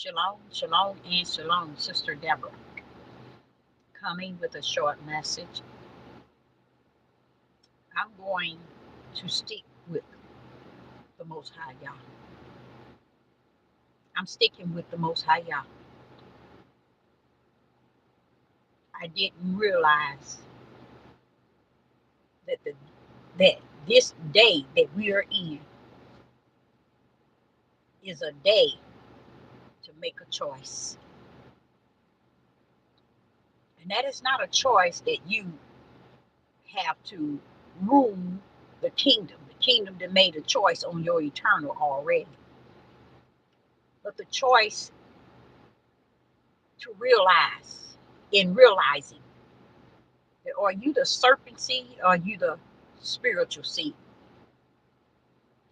Shalom, shalom, and shalom, Sister Deborah. Coming with a short message. I'm going to stick with the Most High Yah. I'm sticking with the Most High Yah. I didn't realize that that this day that we are in is a day to make a choice. And that is not a choice that you have to rule the kingdom. The kingdom that made a choice on your eternal already. But the choice to realize, in realizing that are you the serpent seed or are you the spiritual seed?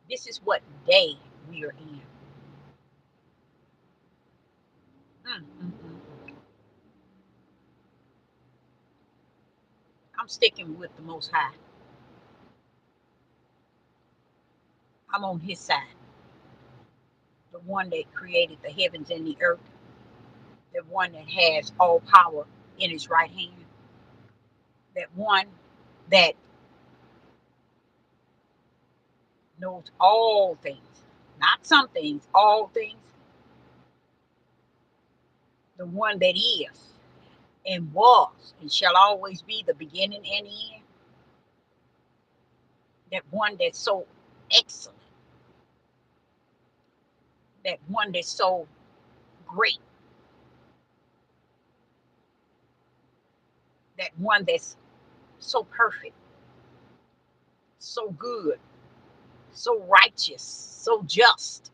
This is what day we are in. Mm, mm, mm. I'm sticking with the Most High. I'm on His side, the one that created the heavens and the earth, the one that has all power in His right hand, that one that knows all things, not some things, all things, the one that is and was and shall always be the beginning and the end, that one that's so excellent, that one that's so great, that one that's so perfect, so good, so righteous, so just.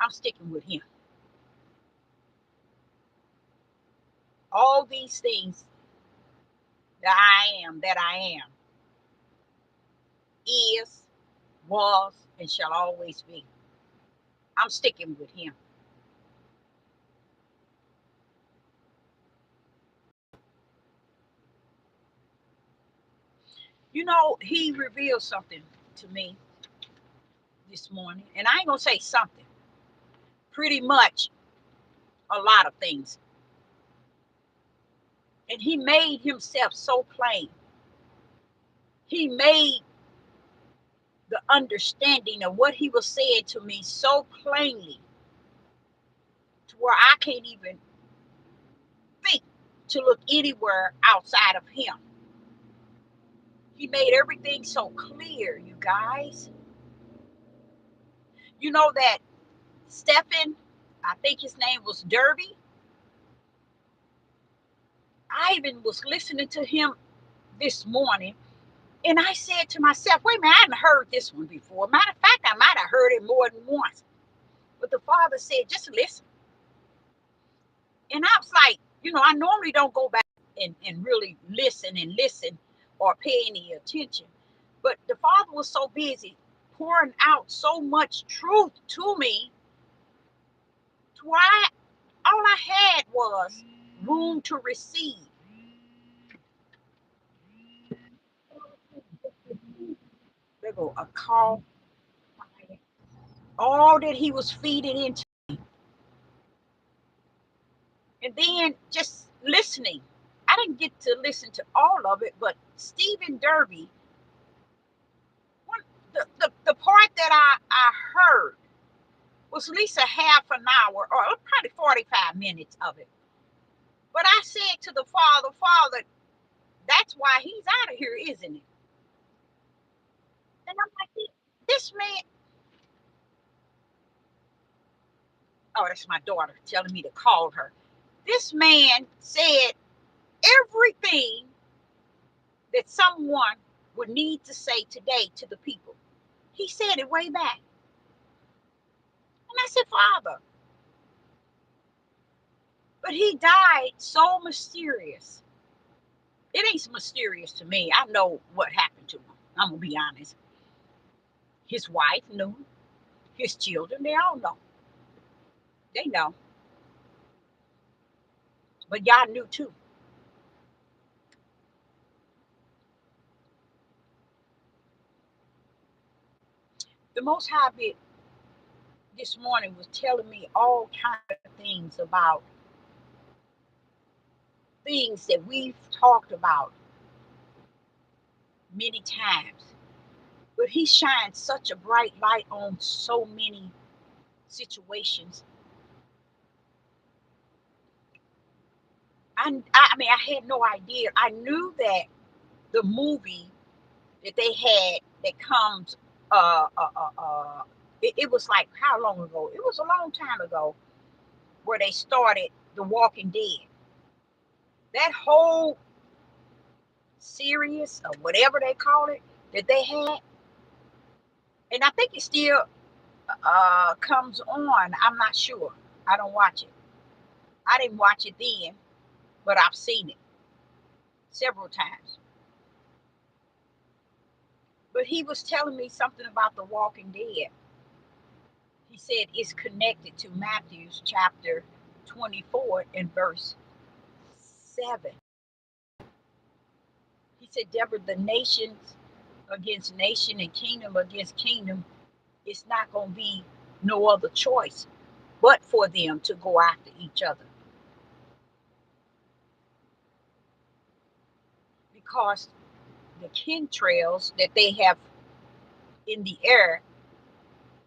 I'm sticking with Him. All these things that I am, is, was, and shall always be. I'm sticking with Him. You know, He revealed something to me this morning, and I ain't gonna say something, pretty much a lot of things. And He made Himself so plain. He made the understanding of what He was saying to me so plainly to where I can't even think to look anywhere outside of Him. He made everything so clear, you guys. You know that Stephen, I think his name was Derby. I even was listening to him this morning, and I said to myself, wait a minute, I hadn't heard this one before. Matter of fact, I might have heard it more than once. But the Father said, just listen. And I was like, I normally don't go back and really listen or pay any attention. But the Father was so busy pouring out so much truth to me to where all I had was room to receive. There go a call. All that He was feeding into. And then just listening. I didn't get to listen to all of it, but Stephen Derby, one, the part that I heard was at least a half an hour or probably 45 minutes of it. But I said to the Father, that's why he's out of here, isn't it? And I'm like, this man, oh, that's my daughter telling me to call her. This man said everything that someone would need to say today to the people. He said it way back. And I said, Father, but he died so mysterious. It ain't mysterious to me. I know what happened to him. I'm going to be honest. His wife knew, his children, they all know. They know. But y'all knew too. The Most High this morning was telling me all kinds of things about things that we've talked about many times. But he shines such a bright light on so many situations. I mean, I had no idea. I knew that the movie that they had that comes, uh, uh, uh, uh it was like how long ago? It was a long time ago where they started The Walking Dead. That whole series or whatever they call it that they had, and I think it still comes on. I'm not sure. I don't watch it. I didn't watch it then, but I've seen it several times. But he was telling me something about The Walking Dead. He said it's connected to Matthew's chapter 24 and verse 7. He said, Deborah, the nations against nation and kingdom against kingdom, it's not going to be no other choice but for them to go after each other. Because the chemtrails that they have in the air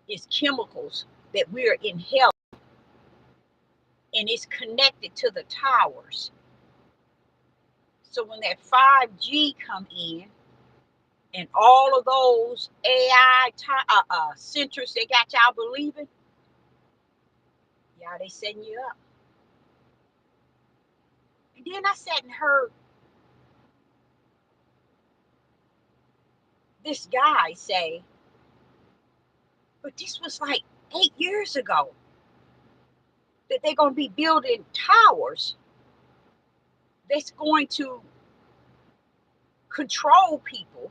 is chemicals that we're inhaling, and it's connected to the towers. So when that 5G come in and all of those AI centers they got y'all believing, y'all they setting you up. And then I sat and heard this guy say, but this was like 8 years ago that they're going to be building towers that's going to control people.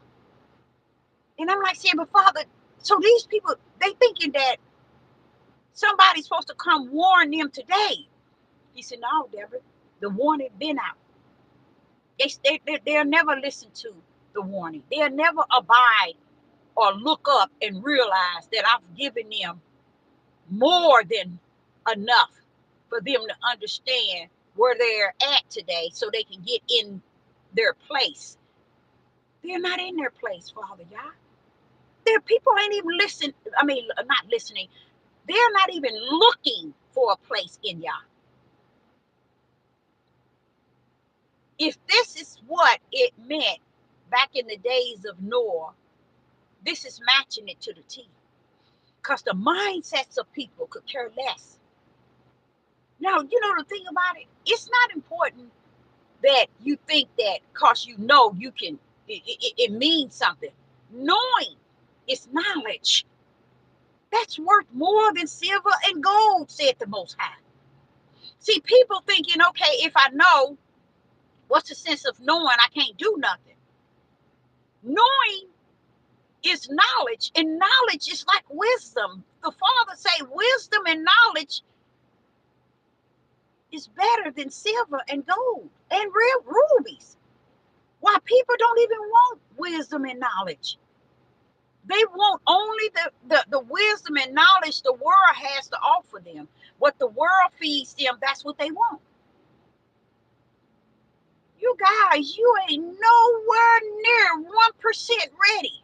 And I'm like saying, but Father, so these people, they thinking that somebody's supposed to come warn them today. He said, no, Deborah, the warning been out. They'll never listen to the warning. They'll never abide or look up and realize that I've given them more than enough for them to understand where they're at today so they can get in their place. They're not in their place, Father, y'all. Their people ain't even listening. I mean, not listening. They're not even looking for a place in y'all. If this is what it meant back in the days of Noah, this is matching it to the T. Because the mindsets of people could care less. Now, you know the thing about it? It's not important that you think that because you know you can, it means something. Knowing is knowledge. That's worth more than silver and gold, said the Most High. See, people thinking, okay, if I know, what's the sense of knowing I can't do nothing? Knowing is knowledge, and knowledge is like wisdom. The Father say wisdom and knowledge is better than silver and gold and real rubies. Why people don't even want wisdom and knowledge. They want only the wisdom and knowledge the world has to offer them. What the world feeds them, that's what they want. You guys, you ain't nowhere near 1% ready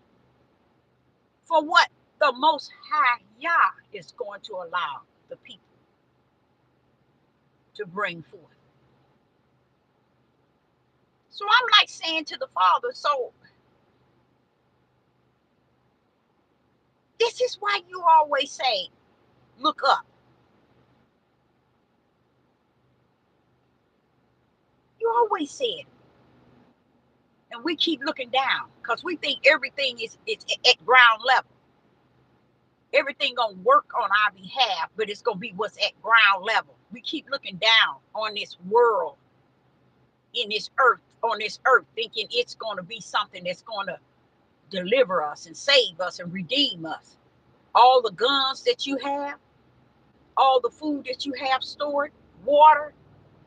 for what the Most High Yah is going to allow the people to bring forth. So I'm like saying to the Father, so this is why you always say, look up. You always say it. And we keep looking down because we think everything is at ground level. Everything gonna work on our behalf, but it's gonna be what's at ground level. We keep looking down on this world, in this earth, on this earth, thinking it's gonna be something that's gonna deliver us and save us and redeem us. All the guns that you have, all the food that you have stored, water,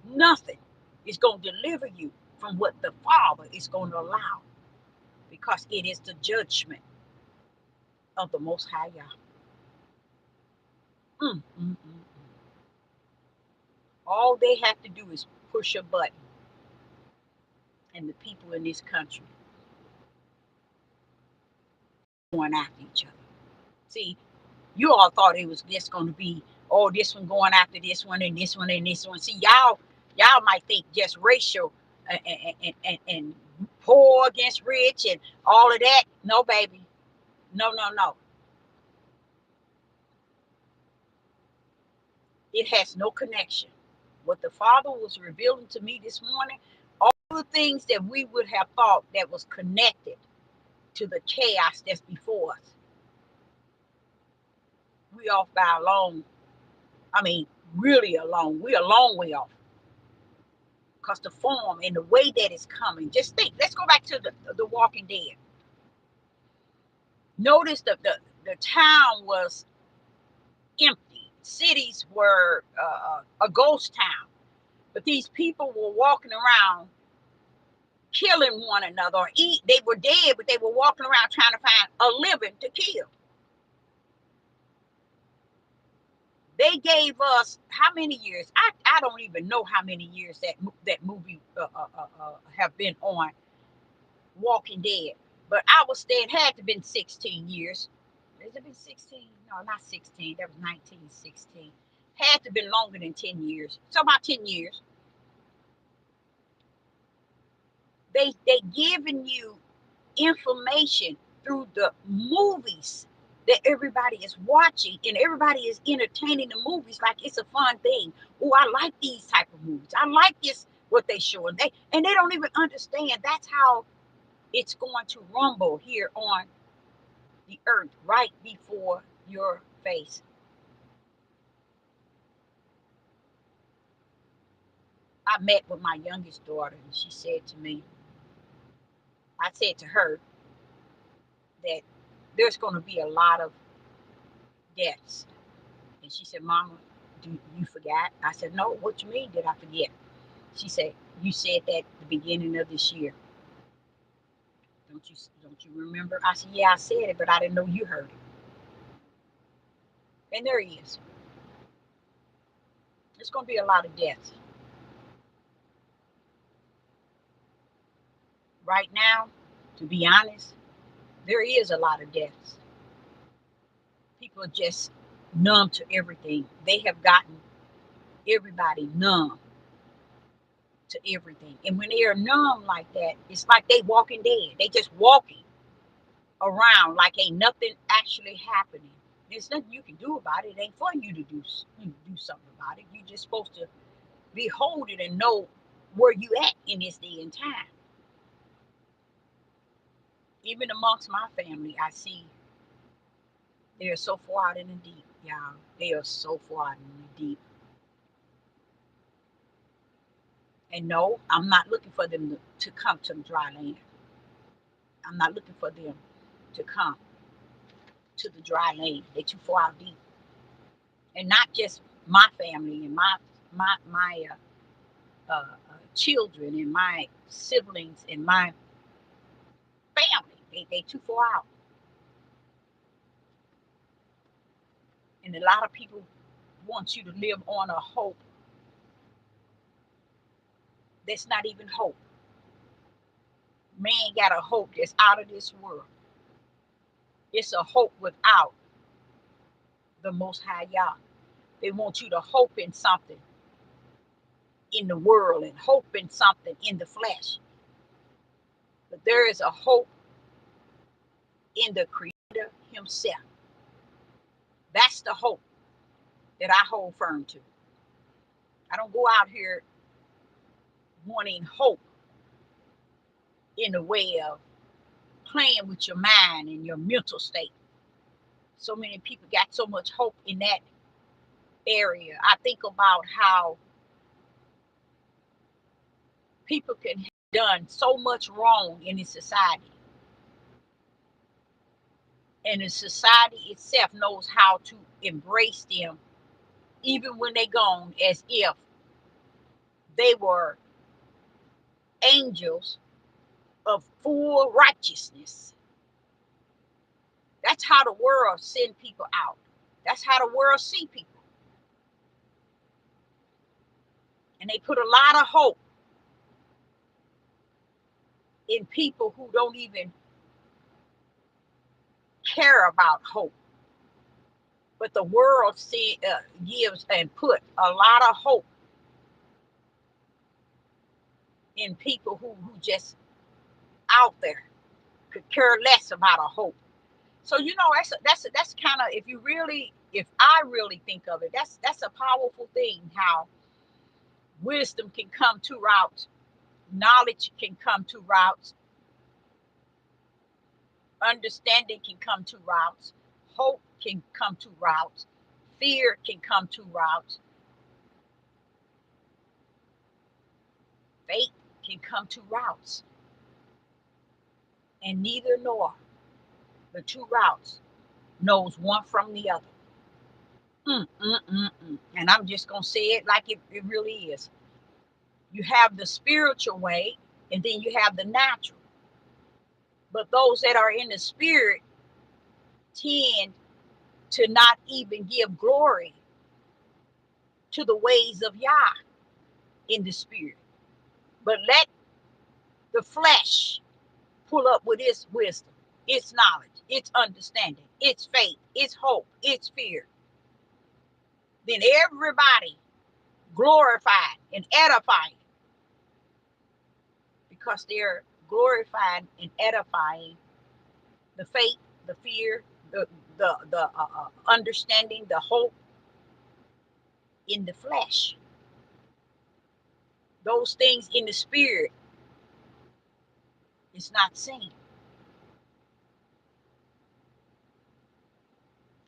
nothing is gonna deliver you from what the Father is gonna allow, because it is the judgment of the Most High Yah. Mm, mm, mm. All they have to do is push a button, and the people in this country going after each other. See, you all thought it was just going to be, oh, this one going after this one and this one and this one. See, y'all might think just racial and poor against rich and all of that. No, baby. No, no, no. It has no connection. What the Father was revealing to me this morning, all the things that we would have thought that was connected to the chaos that's before us, we off by a long, I mean, really a long, we're a long way off. Because the form and the way that it's coming, just think, let's go back to the Walking Dead. Notice the town was empty. Cities were a ghost town. But these people were walking around killing one another or eat. They were dead, but they were walking around trying to find a living to kill. They gave us how many years? I don't even know how many years that movie have been on Walking Dead. But I was saying it had to have been 16 years. Has it been 16? No, not 16. That was 1916. Had to have been longer than 10 years. So about 10 years. They giving you information through the movies that everybody is watching, and everybody is entertaining the movies like it's a fun thing. Oh, I like these type of movies. I like this what they show, and they don't even understand that's how it's going to rumble here on the earth right before your face. I met with my youngest daughter, and she said to me, I said to her that there's going to be a lot of deaths. And she said, Mama, do you forgot? I said, no, what you mean did I forget? She said, you said that at the beginning of this year. Don't you remember? I said, yeah, I said it, but I didn't know you heard it. And there he is. There's going to be a lot of deaths. Right now, to be honest, there is a lot of deaths. People are just numb to everything. They have gotten everybody numb to everything. And when they are numb like that, it's like they walking dead. They just walking around like ain't nothing actually happening. There's nothing you can do about it. It ain't for you to do something about it. You're just supposed to behold it and know where you at in this day and time. Even amongst my family, I see they are so far out in the deep, y'all. They are so far out in the deep. And no, I'm not looking for them to come to the dry land. I'm not looking for them to come to the dry land. They're too far out deep. And not just my family and my children and my siblings and my family. They too far out. And a lot of people want you to live on a hope that's not even hope. Man got a hope that's out of this world. It's a hope without the Most High Yah. They want you to hope in something in the world and hope in something in the flesh. But there is a hope in the Creator Himself. That's the hope that I hold firm to. I don't go out here wanting hope in the way of playing with your mind and your mental state. So many people got so much hope in that area. I think about how people can have done so much wrong in this society. And the society itself knows how to embrace them, even when they're gone, as if they were angels of full righteousness. That's how the world send people out. That's how the world see people. And they put a lot of hope in people who don't even care about hope. But the world gives and put a lot of hope in people who just out there, could care less about a hope. So that's kind of, if I really think of it, that's a powerful thing. How wisdom can come two routes, knowledge can come two routes, understanding can come two routes, hope can come two routes, fear can come two routes, faith can come two routes, and neither nor the two routes knows one from the other. And I'm just gonna say it like it really is. You have the spiritual way, and then you have the natural. But those that are in the spirit tend to not even give glory to the ways of Yah in the spirit, but let the flesh pull up with its wisdom, its knowledge, its understanding, its faith, its hope, its fear. Then everybody glorified and edified, because they're glorifying and edifying the faith, the fear, the understanding, the hope in the flesh. Those things in the spirit is not seen.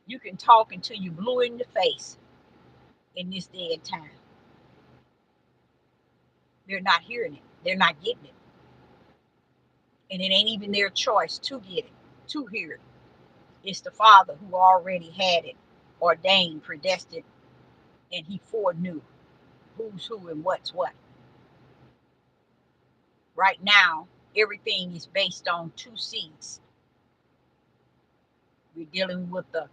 You can talk until you blue in the face in this day and time. They're not hearing it. They're not getting it. And it ain't even their choice to get it, to hear it. It's the Father who already had it ordained, predestined, and he foreknew who's who and what's what. Right now, everything is based on two seeds. We're dealing with the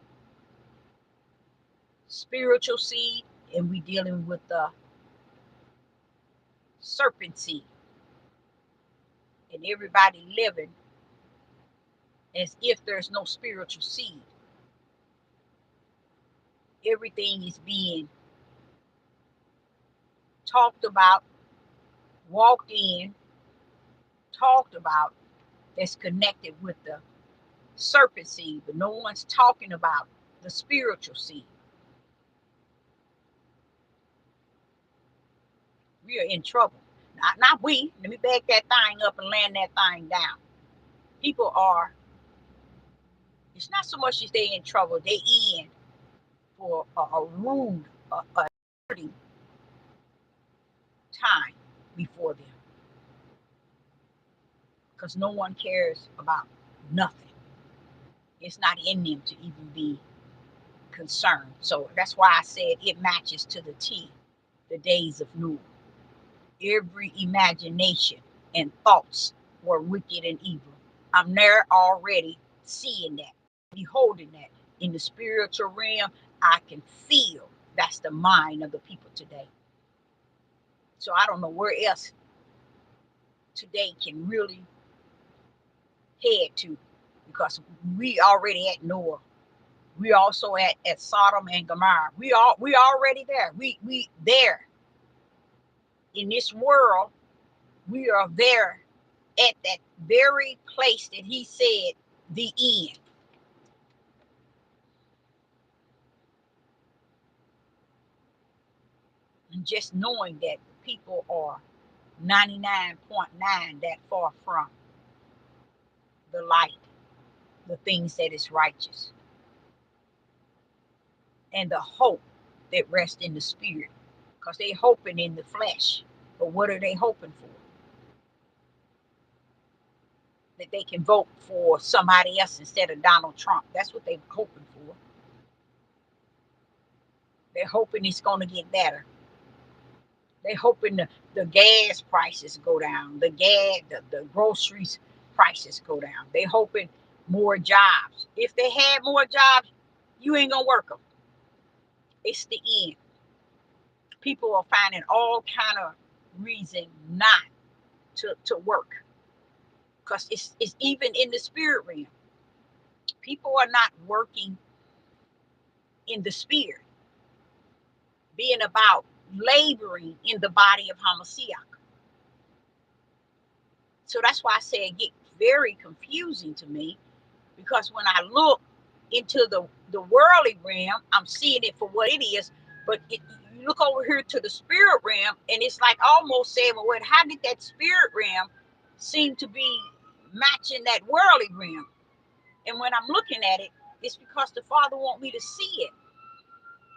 spiritual seed, and we're dealing with the serpent seed. And everybody living as if there's no spiritual seed. Everything is being talked about, walked in, talked about, that's connected with the serpent seed, but no one's talking about the spiritual seed. We are in trouble. Not we. Let me back that thing up and land that thing down. People are, it's not so much as they in trouble, they in for a rude, a dirty time before them. Because no one cares about nothing. It's not in them to even be concerned. So that's why I said it matches to the T, the days of Noah. Every imagination and thoughts were wicked and evil. I'm there already seeing that, beholding that. In the spiritual realm, I can feel that's the mind of the people today. So I don't know where else today can really head to, because we already at Noah. We also at Sodom and Gomorrah. We already there. We there. In this world, we are there at that very place that he said, the end. And just knowing that people are 99.9 that far from the light, the things that is righteous, and the hope that rests in the spirit, because they hoping in the flesh. But what are they hoping for? That they can vote for somebody else instead of Donald Trump. That's what they're hoping for. They're hoping it's going to get better. They're hoping the gas prices go down, the groceries prices go down. They're hoping more jobs. If they had more jobs, you ain't gonna work them. It's the end. People are finding all kind of reason not to work, because it's even in the spirit realm. People are not working in the spirit, being about laboring in the body of Hamashiach. So that's why I say it gets very confusing to me, because when I look into the worldly realm, I'm seeing it for what it is. But you look over here to the spirit realm, and it's like almost saying, well, how did that spirit realm seem to be matching that worldly realm? And when I'm looking at it, it's because the Father wants me to see it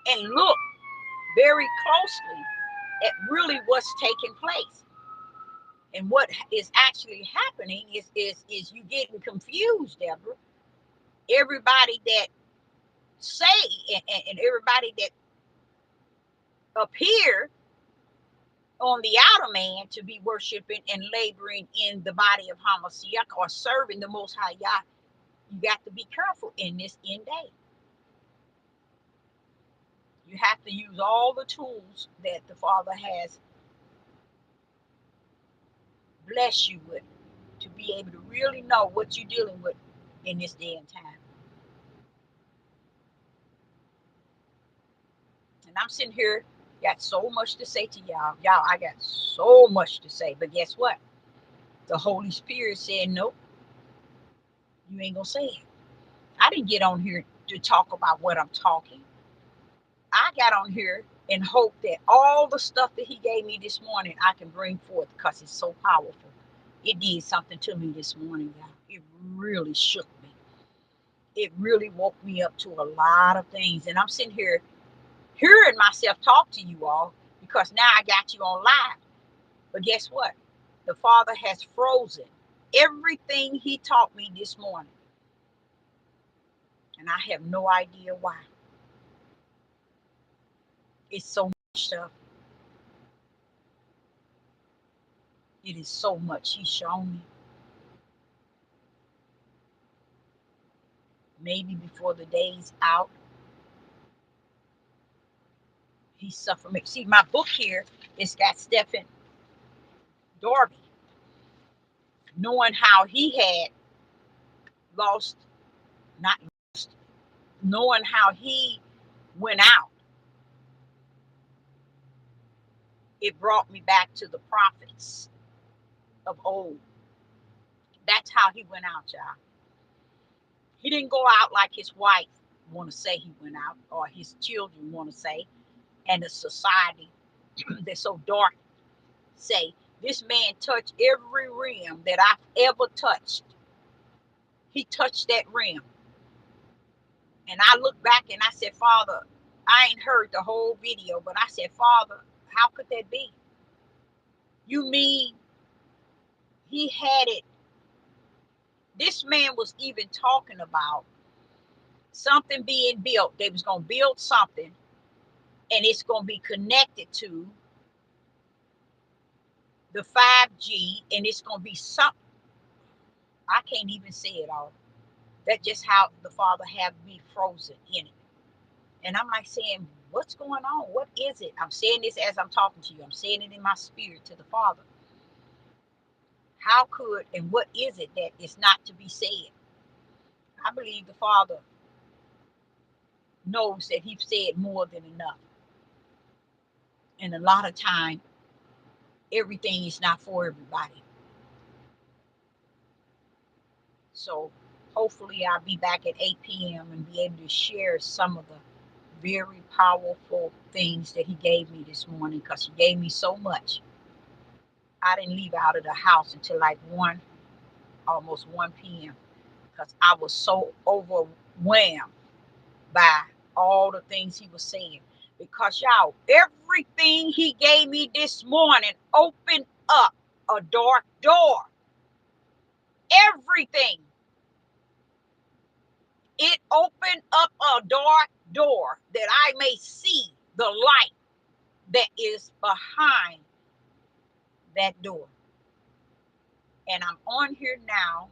and look very closely at really what's taking place. And what is actually happening is you getting confused, Deborah. Everybody that say and everybody that appear on the outer man to be worshiping and laboring in the body of Hamashiach or serving the Most High Yah, you got to be careful in this end day. You have to use all the tools that the Father has blessed you with to be able to really know what you're dealing with in this day and time. And I'm sitting here, got so much to say to y'all. Y'all, I got so much to say. But guess what? The Holy Spirit said, nope, you ain't going to say it. I didn't get on here to talk about what I'm talking. I got on here in hope that all the stuff that he gave me this morning, I can bring forth, because it's so powerful. It did something to me this morning, y'all. It really shook me. It really woke me up to a lot of things. And I'm sitting here hearing myself talk to you all, because now I got you on live. But guess what? The Father has frozen everything he taught me this morning. And I have no idea why. It's so much stuff. It is so much he's shown me. Maybe before the day's out, he's suffering. See, my book here, it's got Stephen Darby, knowing how he had lost, not lost, knowing how he went out. It brought me back to the prophets of old. That's how he went out, y'all. He didn't go out like his wife want to say he went out, or his children want to say, and the society that's so dark say. This man touched every rim that I've ever touched. He touched that rim. And I looked back and I said, Father, I ain't heard the whole video, but I said, Father, how could that be? You mean he had it? This man was even talking about something being built. They was going to build something, and it's going to be connected to the 5G, and it's going to be something. I can't even say it all. That's just how the Father have me frozen in it. And I'm like saying, what's going on? What is it? I'm saying this as I'm talking to you. I'm saying it in my spirit to the Father. How could and what is it that is not to be said? I believe the Father knows that he's said more than enough. And a lot of time, everything is not for everybody. So hopefully I'll be back at 8 p.m. and be able to share some of the very powerful things that he gave me this morning, because he gave me so much. I didn't leave out of the house until like almost 1 p.m. because I was so overwhelmed by all the things he was saying. Because y'all, everything he gave me this morning opened up a dark door. Everything. It opened up a dark door that I may see the light that is behind that door. And I'm on here now,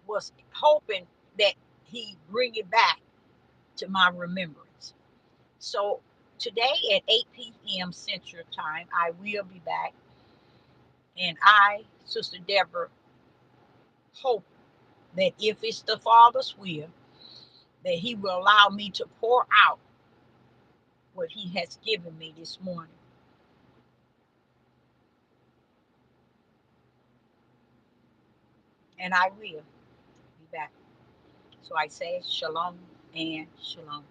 was hoping that he bring it back to my remembrance. So today at 8 p.m. Central Time, I will be back. And I, Sister Deborah, hope that if it's the Father's will, that He will allow me to pour out what He has given me this morning. And I will be back. So I say shalom and shalom.